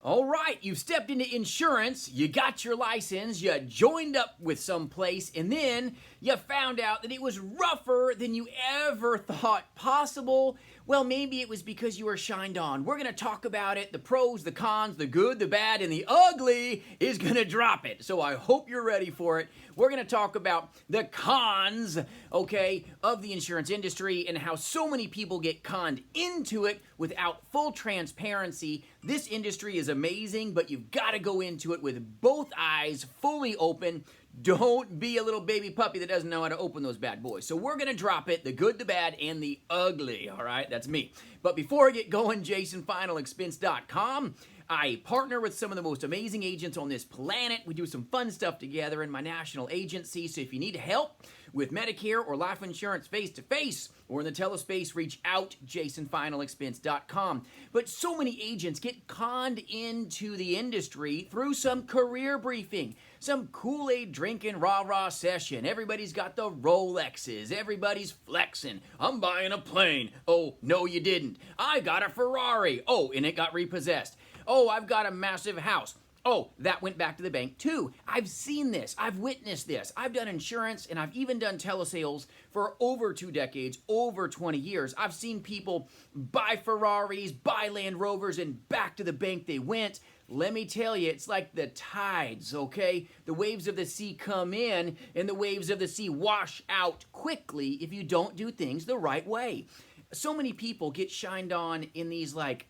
All right, you stepped into insurance, you got your license, you joined up with some place, and then you found out that it was rougher than you ever thought possible. Well, maybe it was because you were shined on. We're going to talk about it, the pros, the cons, the good, the bad, and the ugly is going to drop it. So I hope you're ready for it. We're going to talk about the cons, okay, of the insurance industry and how so many people get conned into it without full transparency. This industry is amazing, but you've got to go into it with both eyes fully open. Don't be a little baby puppy that doesn't know how to open those bad boys. So we're going to drop it, the good, the bad, and the ugly, all right? That's me. But before I get going, JasonFinalExpense.com. I partner with some of the most amazing agents on this planet. We do some fun stuff together in my national agency. So if you need help with Medicare or life insurance face-to-face or in the telespace, reach out, JasonFinalExpense.com. But so many agents get conned into the industry through some career briefing, some Kool-Aid drinking rah-rah session. Everybody's got the Rolexes. Everybody's flexing. I'm buying a plane. Oh, no, you didn't. I got a Ferrari. Oh, and it got repossessed. Oh, I've got a massive house. Oh, that went back to the bank too. I've seen this. I've witnessed this. I've done insurance and I've even done telesales for over 2 decades, over 20 years. I've seen people buy Ferraris, buy Land Rovers, and back to the bank they went. Let me tell you, it's like the tides, okay? The waves of the sea come in and the waves of the sea wash out quickly if you don't do things the right way. So many people get shined on in these like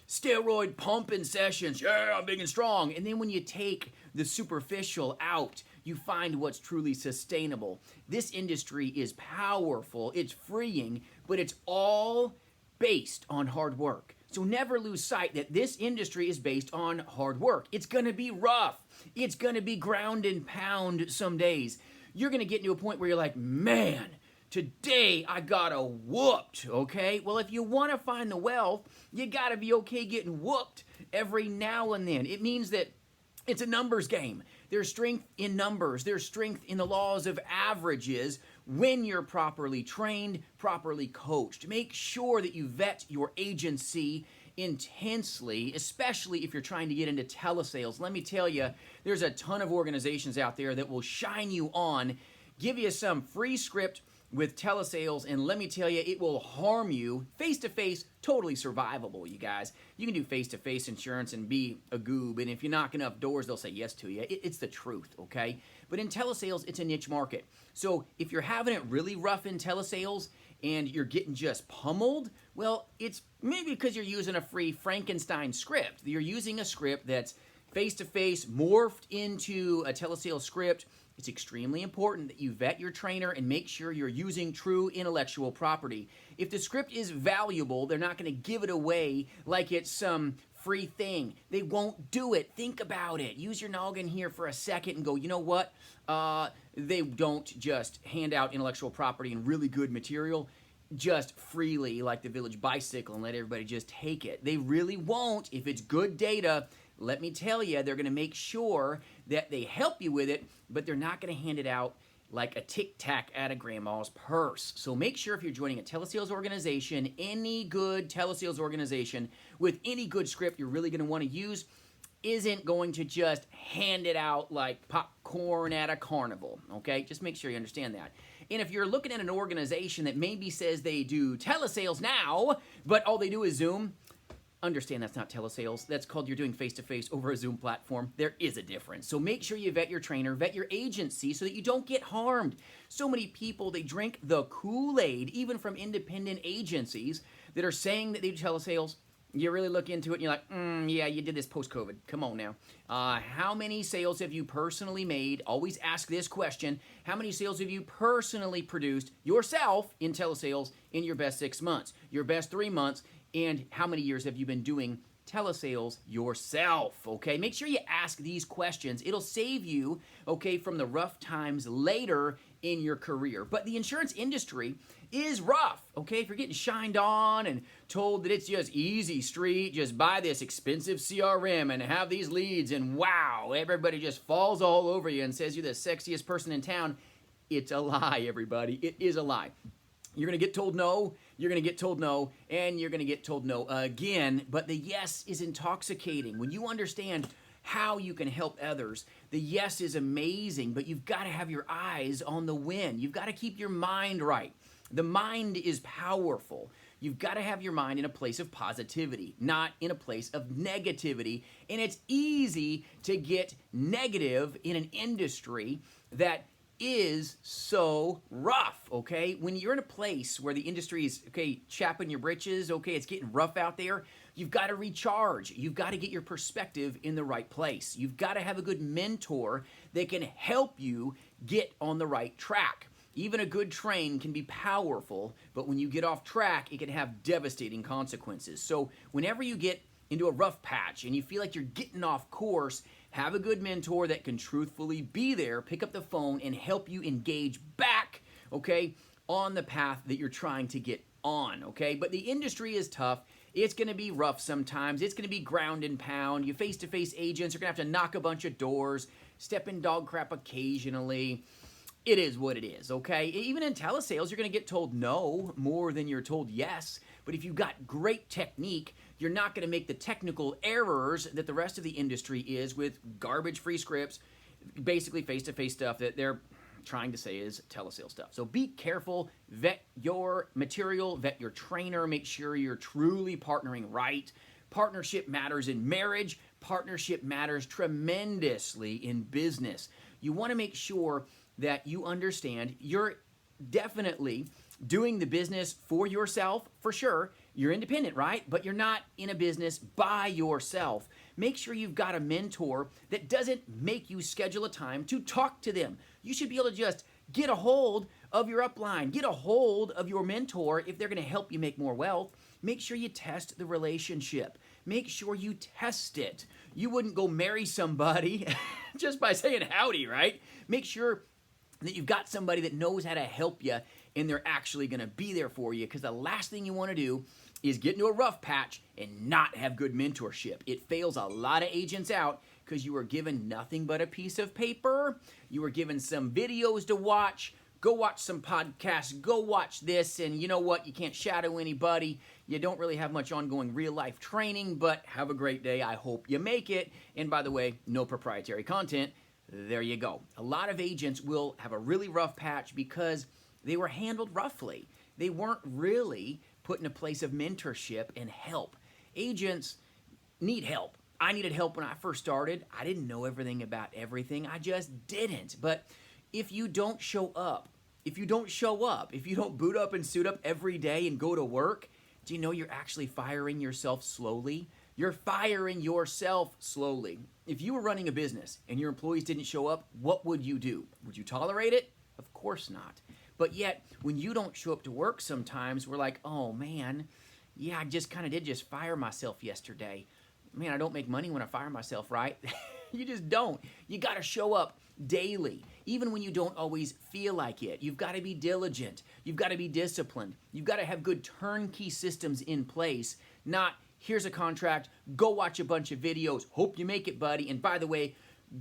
steroid pumping sessions. Yeah, I'm big and strong. And then when you take the superficial out, you find what's truly sustainable. This industry is powerful, it's freeing, but it's all based on hard work. So never lose sight that this industry is based on hard work. It's going to be rough. It's going to be ground and pound some days. You're going to get to a point where you're like, man, today I got whooped, okay? Well, if you want to find the wealth, you got to be okay getting whooped every now and then. It means that it's a numbers game. There's strength in numbers. There's strength in the laws of averages when you're properly trained, properly coached. Make sure that you vet your agency intensely, especially if you're trying to get into telesales. Let me tell you, there's a ton of organizations out there that will shine you on, give you some free script with telesales, and let me tell you, it will harm you. Face-to-face, totally survivable, you guys. You can do face-to-face insurance and be a goob, and if you knock enough doors, they'll say yes to you. It's the truth, okay? But in telesales, it's a niche market. So if you're having it really rough in telesales and you're getting just pummeled, well, it's maybe because you're using a free Frankenstein script. You're using a script that's face-to-face, morphed into a telesales script. It's extremely important that you vet your trainer and make sure you're using true intellectual property. If the script is valuable, they're not going to give it away like it's some free thing. They won't do it. Think about it. Use your noggin here for a second and go, you know what? They don't just hand out intellectual property and really good material just freely like the Village Bicycle and let everybody just take it. They really won't. If it's good data, let me tell you, they're going to make sure that they help you with it, but they're not going to hand it out like a tic-tac out of grandma's purse. So make sure if you're joining a telesales organization, any good telesales organization with any good script you're really going to want to use isn't going to just hand it out like popcorn at a carnival, okay? Just make sure you understand that. And if you're looking at an organization that maybe says they do telesales now, but all they do is Zoom, understand that's not telesales. That's called you're doing face-to-face over a Zoom platform. There is a difference. So make sure you vet your trainer, vet your agency so that you don't get harmed. So many people, they drink the Kool-Aid, even from independent agencies that are saying that they do telesales. You really look into it and you're like, yeah, you did this post-COVID. Come on now. How many sales have you personally made? Always ask this question. How many sales have you personally produced yourself in telesales in your best 6 months, your best 3 months, and how many years have you been doing telesales yourself, okay? Make sure you ask these questions. It'll save you, okay, from the rough times later in your career. But the insurance industry is rough, okay? If you're getting shined on and told that it's just easy street, just buy this expensive CRM and have these leads and wow, everybody just falls all over you and says you're the sexiest person in town, it's a lie, everybody. It is a lie. You're going to get told no. you're going to get told no, and you're going to get told no again. But the yes is intoxicating. When you understand how you can help others, the yes is amazing, but you've got to have your eyes on the win. You've got to keep your mind right. The mind is powerful. You've got to have your mind in a place of positivity, not in a place of negativity. And it's easy to get negative in an industry that is so rough, okay? When you're in a place where the industry is, okay, chapping your britches, okay, it's getting rough out there, you've got to recharge. You've got to get your perspective in the right place. You've got to have a good mentor that can help you get on the right track. Even a good train can be powerful, but when you get off track, it can have devastating consequences. So whenever you get into a rough patch and you feel like you're getting off course, have a good mentor that can truthfully be there, pick up the phone, and help you engage back, okay, on the path that you're trying to get on, okay? But the industry is tough. It's going to be rough sometimes. It's going to be ground and pound. You face-to-face agents are going to have to knock a bunch of doors, step in dog crap occasionally. It is what it is, okay? Even in telesales, you're going to get told no more than you're told yes. But if you've got great technique, you're not going to make the technical errors that the rest of the industry is with garbage-free scripts, basically face-to-face stuff that they're trying to say is telesales stuff. So be careful, vet your material, vet your trainer, make sure you're truly partnering right. Partnership matters in marriage. Partnership matters tremendously in business. You want to make sure that you understand you're definitely doing the business for yourself, for sure. You're independent, right? But you're not in a business by yourself. Make sure you've got a mentor that doesn't make you schedule a time to talk to them. You should be able to just get a hold of your upline, get a hold of your mentor if they're going to help you make more wealth. Make sure you test the relationship. Make sure you test it. You wouldn't go marry somebody just by saying howdy, right? Make sure that you've got somebody that knows how to help you and they're actually going to be there for you, because the last thing you want to do is get into a rough patch and not have good mentorship. It fails a lot of agents out because you were given nothing but a piece of paper. You were given some videos to watch. Go watch some podcasts. Go watch this. And you know what? You can't shadow anybody. You don't really have much ongoing real-life training, but have a great day. I hope you make it. And by the way, no proprietary content. There you go. A lot of agents will have a really rough patch because they were handled roughly. They weren't really put in a place of mentorship and help. Agents need help. I needed help when I first started. I didn't know everything about everything. I just didn't. But if you don't show up, if you don't boot up and suit up every day and go to work, do you know you're actually firing yourself slowly? You're firing yourself slowly. If you were running a business and your employees didn't show up, what would you do? Would you tolerate it? Of course not. But yet, when you don't show up to work sometimes, we're like, oh man, yeah, I just kind of did just fire myself yesterday. Man, I don't make money when I fire myself, right? You just don't. You got to show up daily, even when you don't always feel like it. You've got to be diligent. You've got to be disciplined. You've got to have good turnkey systems in place, not here's a contract, go watch a bunch of videos, hope you make it, buddy. And by the way,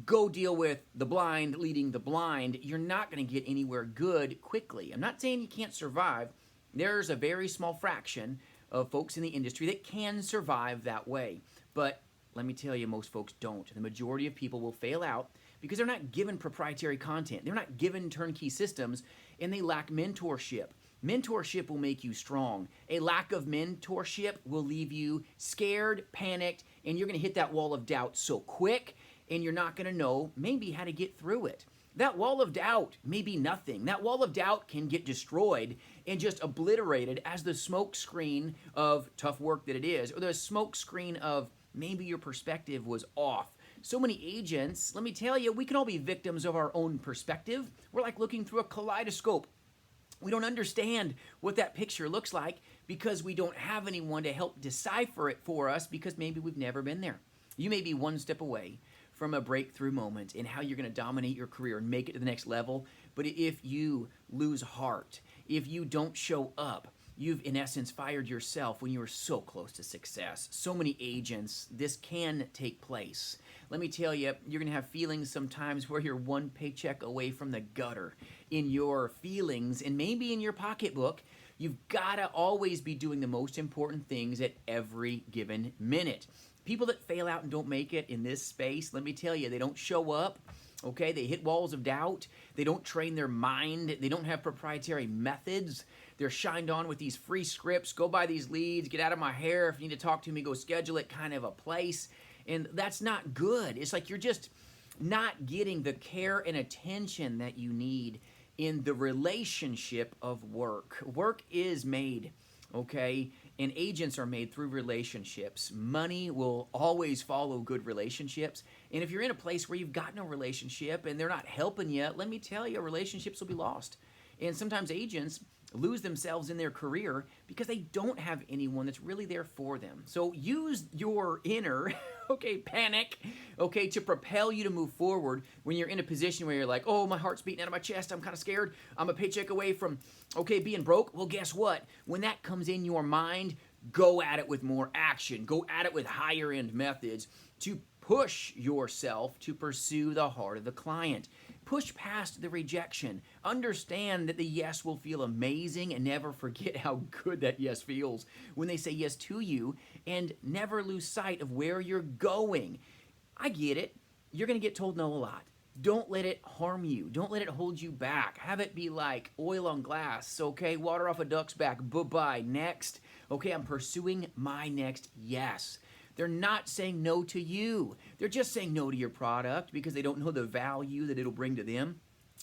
go deal with the blind leading the blind. You're not going to get anywhere good quickly. I'm not saying you can't survive. There's a very small fraction of folks in the industry that can survive that way. But let me tell you, most folks don't. The majority of people will fail out because they're not given proprietary content. They're not given turnkey systems, and they lack mentorship. Mentorship will make you strong. A lack of mentorship will leave you scared, panicked, and you're going to hit that wall of doubt so quick, and you're not going to know maybe how to get through it. That wall of doubt may be nothing. That wall of doubt can get destroyed and just obliterated as the smoke screen of tough work that it is, or the smoke screen of maybe your perspective was off. So many agents, let me tell you, we can all be victims of our own perspective. We're like looking through a kaleidoscope. We don't understand what that picture looks like because we don't have anyone to help decipher it for us because maybe we've never been there. You may be one step away from a breakthrough moment in how you're going to dominate your career and make it to the next level. But if you lose heart, if you don't show up, you've in essence fired yourself when you were so close to success. So many agents, this can take place. Let me tell you, you're going to have feelings sometimes where you're one paycheck away from the gutter in your feelings and maybe in your pocketbook. You've got to always be doing the most important things at every given minute. People that fail out and don't make it in this space, let me tell you, they don't show up. Okay, they hit walls of doubt. They don't train their mind. They don't have proprietary methods. They're shined on with these free scripts. Go buy these leads. Get out of my hair. If you need to talk to me, go schedule it, kind of a place. And that's not good. It's like you're just not getting the care and attention that you need in the relationship of work. Work is made, okay? And agents are made through relationships. Money will always follow good relationships. And if you're in a place where you've got no relationship and they're not helping you, let me tell you, relationships will be lost. And sometimes agents lose themselves in their career because they don't have anyone that's really there for them. So use your inner, okay, panic, okay, to propel you to move forward when you're in a position where you're like, oh, my heart's beating out of my chest, I'm kind of scared, I'm a paycheck away from, okay, being broke. Well, guess what? When that comes in your mind, go at it with more action. Go at it with higher end methods to push yourself to pursue the heart of the client. Push past the rejection. Understand that the yes will feel amazing, and never forget how good that yes feels when they say yes to you, and never lose sight of where you're going. I get it. You're going to get told no a lot. Don't let it harm you. Don't let it hold you back. Have it be like oil on glass, okay? Water off a duck's back. Bye-bye. Next. Okay, I'm pursuing my next yes. They're not saying no to you. They're just saying no to your product because they don't know the value that it'll bring to them.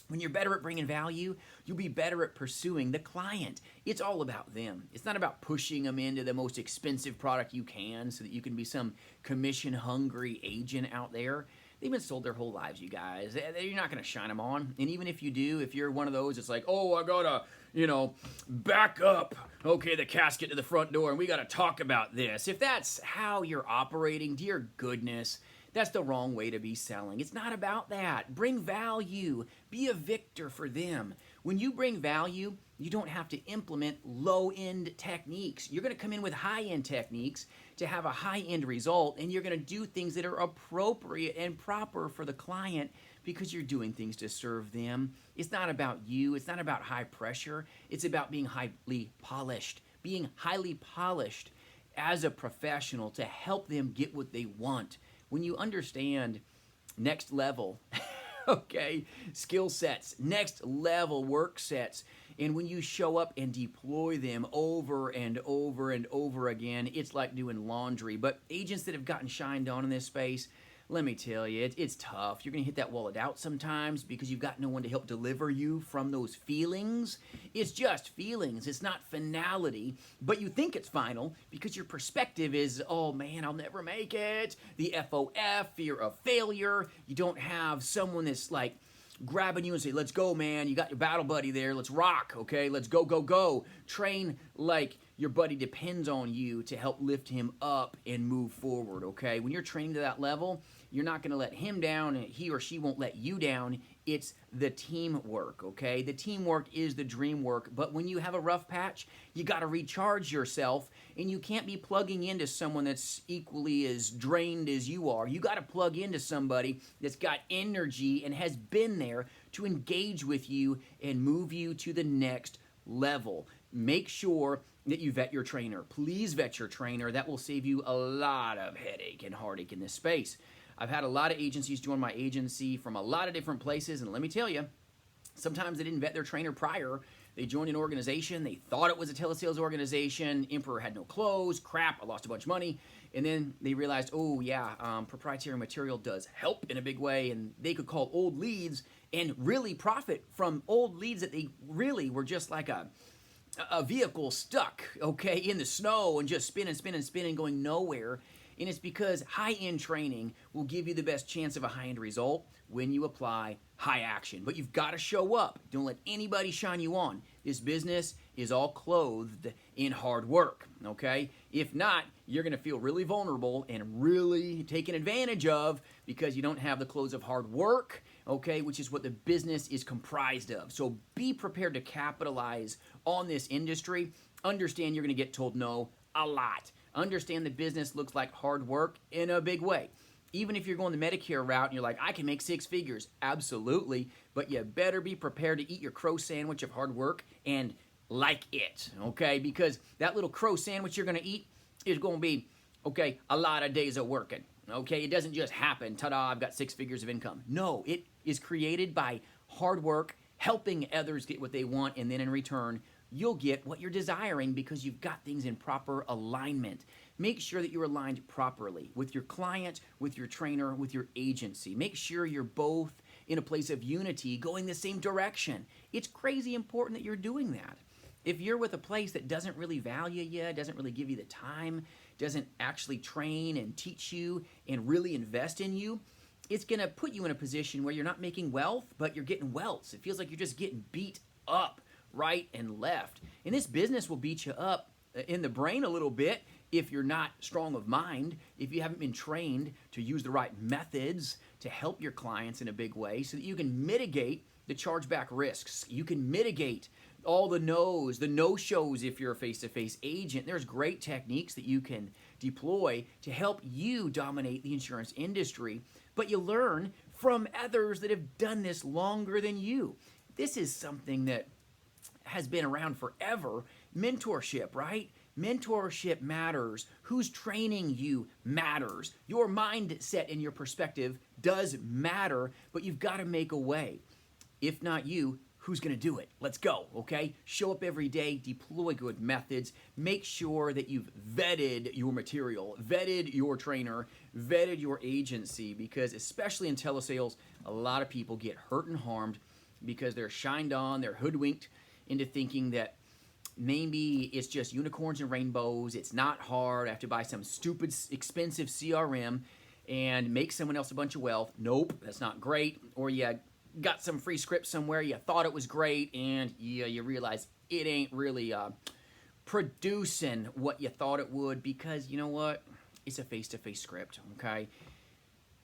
When you're better at bringing value, you'll be better at pursuing the client. It's all about them. It's not about pushing them into the most expensive product you can so that you can be some commission-hungry agent out there. They've been sold their whole lives, you guys. You're not going to shine them on. And even if you do, if you're one of those, it's like, oh, I got to, back up, okay, the casket to the front door, and we got to talk about this. If that's how you're operating, dear goodness, that's the wrong way to be selling. It's not about that. Bring value. Be a victor for them. When you bring value, you don't have to implement low-end techniques. You're going to come in with high-end techniques to have a high-end result, and you're going to do things that are appropriate and proper for the client because you're doing things to serve them. It's not about you. It's not about high pressure. It's about being highly polished. Being highly polished as a professional to help them get what they want. When you understand next level, okay, skill sets, next level work sets, and when you show up and deploy them over and over and over again, it's like doing laundry. But agents that have gotten shined on in this space, let me tell you, it's tough. You're going to hit that wall of doubt sometimes because you've got no one to help deliver you from those feelings. It's just feelings. It's not finality, but you think it's final because your perspective is, oh man, I'll never make it. The FOF, fear of failure. You don't have someone that's like grabbing you and say, let's go, man. You got your battle buddy there. Let's rock, okay? Let's go, go, go. Train like your buddy depends on you to help lift him up and move forward, okay? When you're training to that level, you're not going to let him down, and he or she won't let you down. It's the teamwork, okay? The teamwork is the dream work, but when you have a rough patch, you got to recharge yourself, and you can't be plugging into someone that's equally as drained as you are. You got to plug into somebody that's got energy and has been there to engage with you and move you to the next level. Make sure that you vet your trainer. Please vet your trainer. That will save you a lot of headache and heartache in this space. I've had a lot of agencies join my agency from a lot of different places, and let me tell you, sometimes they didn't vet their trainer prior. They joined an organization, they thought it was a telesales organization, Emperor had no clothes, crap, I lost a bunch of money, and then they realized, oh yeah, proprietary material does help in a big way, and they could call old leads and really profit from old leads that they really were just like a vehicle stuck, okay, in the snow and just spinning, going nowhere. And it's because high-end training will give you the best chance of a high-end result when you apply high action. But you've got to show up. Don't let anybody shine you on. This business is all clothed in hard work, okay? If not, you're going to feel really vulnerable and really taken advantage of because you don't have the clothes of hard work, okay, which is what the business is comprised of. So be prepared to capitalize on this industry. Understand you're going to get told no a lot. Understand the business looks like hard work in a big way. Even if you're going the Medicare route and you're like, I can make 6 figures. Absolutely. But you better be prepared to eat your crow sandwich of hard work and like it, okay? Because that little crow sandwich you're going to eat is going to be, okay, a lot of days of working, okay? It doesn't just happen, ta-da, I've got 6 figures of income. No, it is created by hard work, helping others get what they want, and then in return, you'll get what you're desiring because you've got things in proper alignment. Make sure that you're aligned properly with your client, with your trainer, with your agency. Make sure you're both in a place of unity, going the same direction. It's crazy important that you're doing that. If you're with a place that doesn't really value you, doesn't really give you the time, doesn't actually train and teach you and really invest in you, it's going to put you in a position where you're not making wealth, but you're getting welts. It feels like you're just getting beat up right and left. And this business will beat you up in the brain a little bit if you're not strong of mind, if you haven't been trained to use the right methods to help your clients in a big way so that you can mitigate the chargeback risks. You can mitigate all the no's, the no-shows if you're a face-to-face agent. There's great techniques that you can deploy to help you dominate the insurance industry, but you learn from others that have done this longer than you. This is something that has been around forever. Mentorship, right? Mentorship matters. Who's training you matters. Your mindset and your perspective does matter, but you've got to make a way. If not you, who's going to do it? Let's go, okay? Show up every day, deploy good methods, make sure that you've vetted your material, vetted your trainer, vetted your agency, because especially in telesales, a lot of people get hurt and harmed because they're shined on, they're hoodwinked into thinking that maybe it's just unicorns and rainbows, it's not hard, I have to buy some stupid, expensive CRM and make someone else a bunch of wealth. Nope, that's not great. Or you got some free script somewhere, you thought it was great, and you realize it ain't really producing what you thought it would, because you know what? It's a face-to-face script, okay?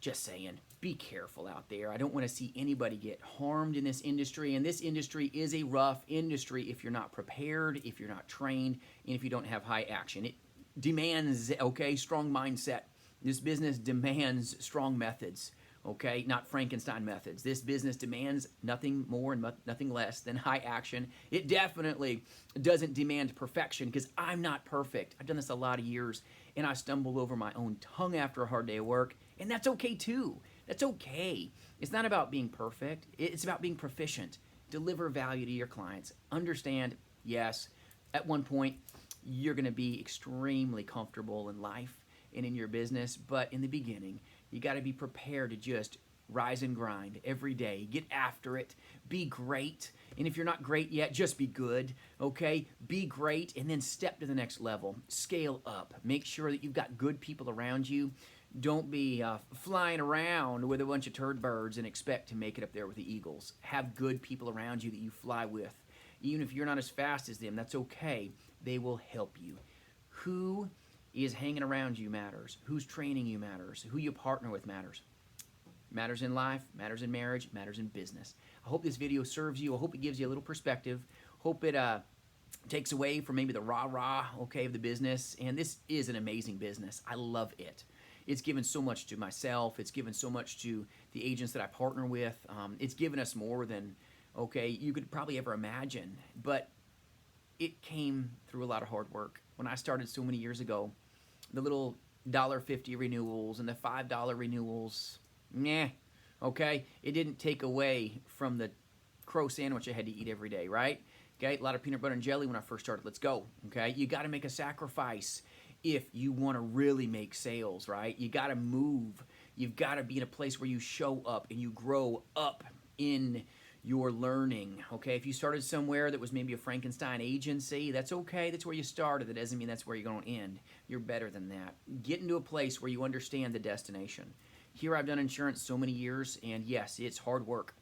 Just saying, be careful out there. I don't want to see anybody get harmed in this industry, and this industry is a rough industry if you're not prepared, if you're not trained, and if you don't have high action. It demands, okay, strong mindset. This business demands strong methods, okay, not Frankenstein methods. This business demands nothing more and nothing less than high action. It definitely doesn't demand perfection, because I'm not perfect. I've done this a lot of years, and I stumbled over my own tongue after a hard day of work, and that's okay too. That's okay. It's not about being perfect. It's about being proficient. Deliver value to your clients. Understand, yes, at one point, you're going to be extremely comfortable in life and in your business, but in the beginning, you got to be prepared to just rise and grind every day. Get after it. Be great. And if you're not great yet, just be good, okay? Be great, and then step to the next level. Scale up. Make sure that you've got good people around you. Don't be flying around with a bunch of turd birds and expect to make it up there with the eagles. Have good people around you that you fly with. Even if you're not as fast as them, that's okay. They will help you. Who is hanging around you matters. Who's training you matters. Who you partner with matters. Matters in life, matters in marriage, matters in business. I hope this video serves you. I hope it gives you a little perspective. Hope it takes away from maybe the rah-rah, okay, of the business. And this is an amazing business. I love it. It's given so much to myself. It's given so much to the agents that I partner with. It's given us more than, okay, you could probably ever imagine. But it came through a lot of hard work. When I started so many years ago, the little $1.50 renewals and the $5 renewals, okay? It didn't take away from the crow sandwich I had to eat every day, right? Okay, a lot of peanut butter and jelly when I first started. Let's go, okay? You got to make a sacrifice if you want to really make sales, right? You got to move. You've got to be in a place where you show up and you grow up in your learning, okay? If you started somewhere that was maybe a Frankenstein agency, that's okay. That's where you started. That doesn't mean that's where you're going to end. You're better than that. Get into a place where you understand the destination. Here I've done insurance so many years, and yes, it's hard work.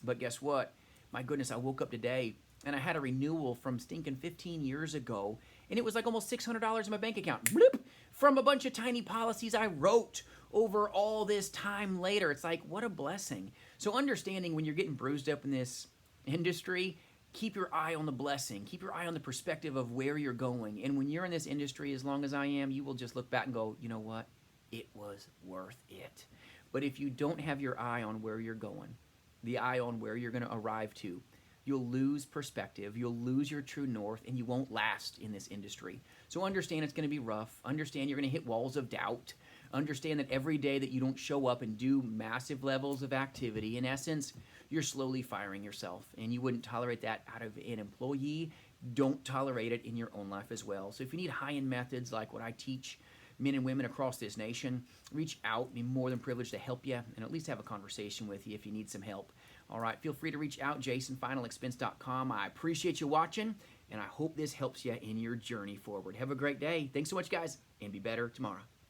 But guess what? My goodness, I woke up today, and I had a renewal from stinking 15 years ago, and it was like almost $600 in my bank account. Bloop! From a bunch of tiny policies I wrote over all this time later. It's like, what a blessing. So understanding when you're getting bruised up in this industry, keep your eye on the blessing. Keep your eye on the perspective of where you're going. And when you're in this industry, as long as I am, you will just look back and go, you know what? It was worth it. But if you don't have your eye on where you're going, the eye on where you're going to arrive to, you'll lose perspective, you'll lose your true north, and you won't last in this industry. So understand it's going to be rough. Understand you're going to hit walls of doubt. Understand that every day that you don't show up and do massive levels of activity, in essence, you're slowly firing yourself, and you wouldn't tolerate that out of an employee. Don't tolerate it in your own life as well. So if you need high-end methods like what I teach men and women across this nation, reach out. I'd be more than privileged to help you and at least have a conversation with you if you need some help. All right, feel free to reach out, jasonfinalexpense.com. I appreciate you watching, and I hope this helps you in your journey forward. Have a great day. Thanks so much, guys, and be better tomorrow.